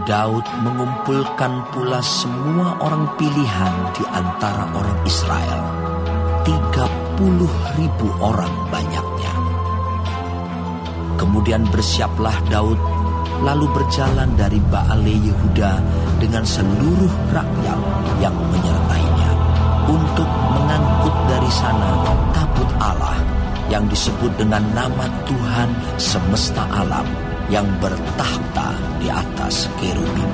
Daud mengumpulkan pula semua orang pilihan di antara orang Israel, 30.000 orang banyaknya. Kemudian bersiaplah Daud, lalu berjalan dari Baale Yehuda dengan seluruh rakyat yang menyertainya, untuk mengangkut dari sana tabut Allah yang disebut dengan nama Tuhan semesta alam, yang bertakhta di atas kerubim.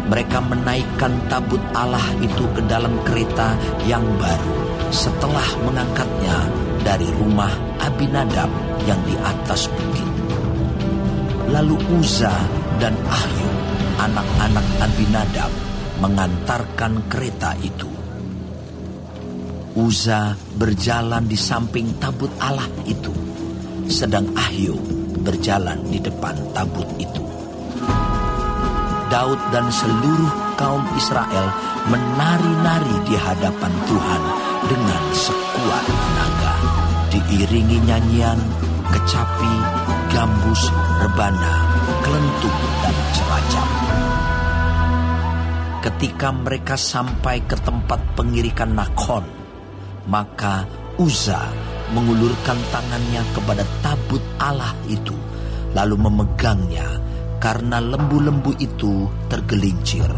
Mereka menaikkan tabut Allah itu ke dalam kereta yang baru setelah mengangkatnya dari rumah Abinadab yang di atas bukit. Lalu Uza dan Ahyu, anak-anak Abinadab, mengantarkan kereta itu. Uza berjalan di samping tabut Allah itu, sedang Ahyu berjalan di depan tabut itu. Daud dan seluruh kaum Israel menari-nari di hadapan Tuhan dengan sekuat tenaga, diiringi nyanyian, kecapi, gambus, rebana, kelentung, dan ceracap. Ketika mereka sampai ke tempat pengirikan Nakhon, maka Uza mengulurkan tangannya kepada tabut Allah itu, lalu memegangnya karena lembu-lembu itu tergelincir.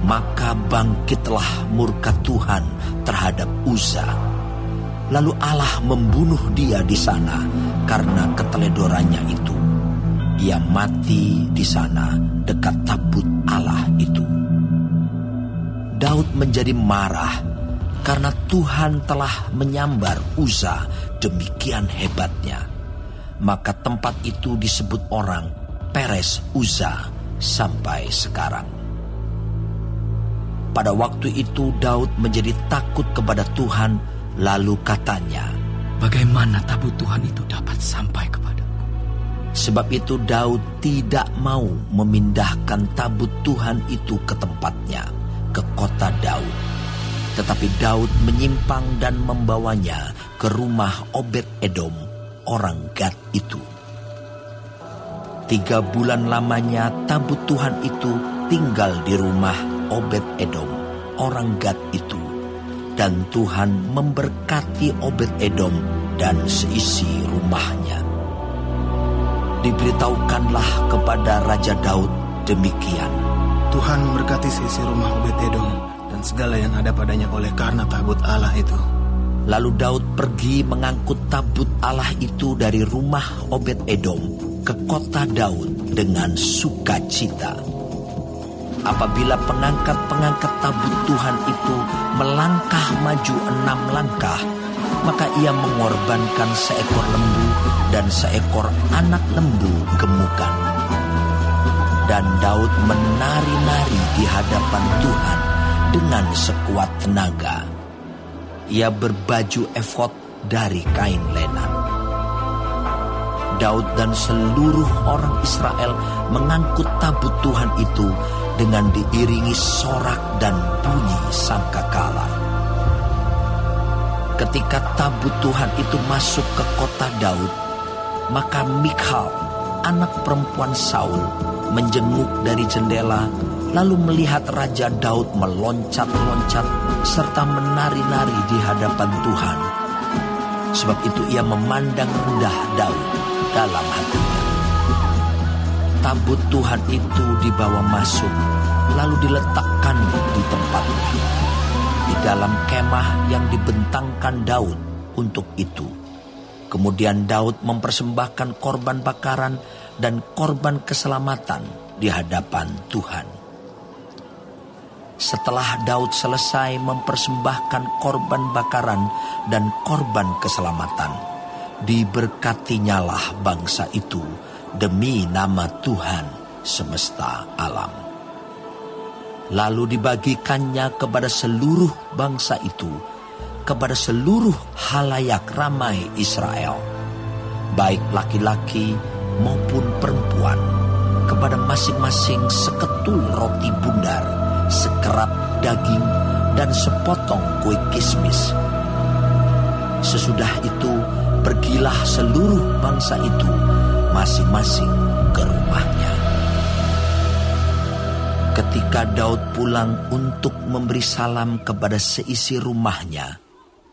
Maka bangkitlah murka Tuhan terhadap Uza. Lalu Allah membunuh dia di sana karena keteledorannya itu. Ia mati di sana dekat tabut Allah itu. Daud menjadi marah karena Tuhan telah menyambar Uza demikian hebatnya. Maka tempat itu disebut orang Peres Uza sampai sekarang. Pada waktu itu Daud menjadi takut kepada Tuhan, lalu katanya, "Bagaimana tabut Tuhan itu dapat sampai kepadaku?" Sebab itu Daud tidak mau memindahkan tabut Tuhan itu ke tempatnya, ke kota Daud. Tetapi Daud menyimpang dan membawanya ke rumah Obed-Edom, orang Gad itu. 3 bulan lamanya tabut Tuhan itu tinggal di rumah Obed-Edom, orang Gad itu. Dan Tuhan memberkati Obed-Edom dan seisi rumahnya. Diberitahukanlah kepada Raja Daud demikian, "Tuhan memberkati seisi rumah Obed-Edom dan segala yang ada padanya oleh karena tabut Allah itu." Lalu Daud pergi mengangkut tabut Allah itu dari rumah Obed-Edom ke kota Daud dengan sukacita. Apabila pengangkat-pengangkat tabut Tuhan itu melangkah maju 6 langkah, maka ia mengorbankan seekor lembu dan seekor anak lembu gemukan. Dan Daud menari-nari di hadapan Tuhan dengan sekuat tenaga. Ia berbaju efod dari kain lenan. Daud dan seluruh orang Israel mengangkut tabut Tuhan itu dengan diiringi sorak dan bunyi sangkakala. Ketika tabut Tuhan itu masuk ke kota Daud, maka Mikhal, anak perempuan Saul, menjenguk dari jendela, lalu melihat Raja Daud meloncat-loncat serta menari-nari di hadapan Tuhan. Sebab itu ia memandang rendah Daud dalam hatinya. Tabut Tuhan itu dibawa masuk, lalu diletakkan di tempatnya, di dalam kemah yang dibentangkan Daud untuk itu. Kemudian Daud mempersembahkan korban bakaran dan korban keselamatan di hadapan Tuhan. Setelah Daud selesai mempersembahkan korban bakaran dan korban keselamatan, diberkatinyalah bangsa itu demi nama Tuhan semesta alam. Lalu dibagikannya kepada seluruh bangsa itu, kepada seluruh halayak ramai Israel, baik laki-laki maupun perempuan, kepada masing-masing seketul roti bundar, sekerap daging, dan sepotong kue kismis. Sesudah itu pergilah seluruh bangsa itu masing-masing ke rumahnya. Ketika Daud pulang untuk memberi salam kepada seisi rumahnya,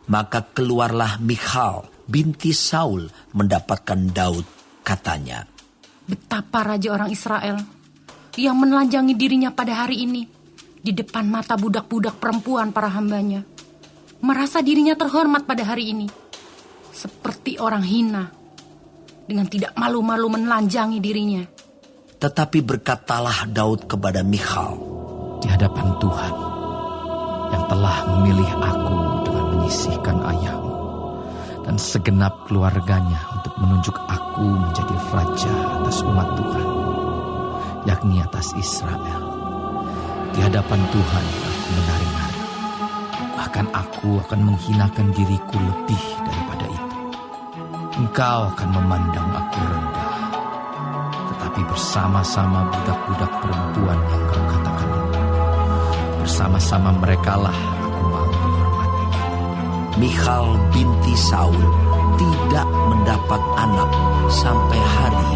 maka keluarlah Michal binti Saul mendapatkan Daud. Katanya, betapa raja orang Israel yang menelanjangi dirinya pada hari ini di depan mata budak-budak perempuan para hambanya, merasa dirinya terhormat pada hari ini, seperti orang hina, dengan tidak malu-malu menelanjangi dirinya. Tetapi berkatalah Daud kepada Michal, di hadapan Tuhan yang telah memilih aku dengan menyisihkan ayahmu dan segenap keluarganya untuk menunjuk aku menjadi raja atas umat Tuhan, yakni atas Israel. Di hadapan Tuhan aku menari-nari, bahkan aku akan menghinakan diriku lebih daripada itu. Engkau akan memandang aku rendah, tetapi bersama-sama budak-budak perempuan yang kau katakan itu, bersama-sama merekalah aku mau dihormati. Michal binti Saul tidak mendapat anak sampai hari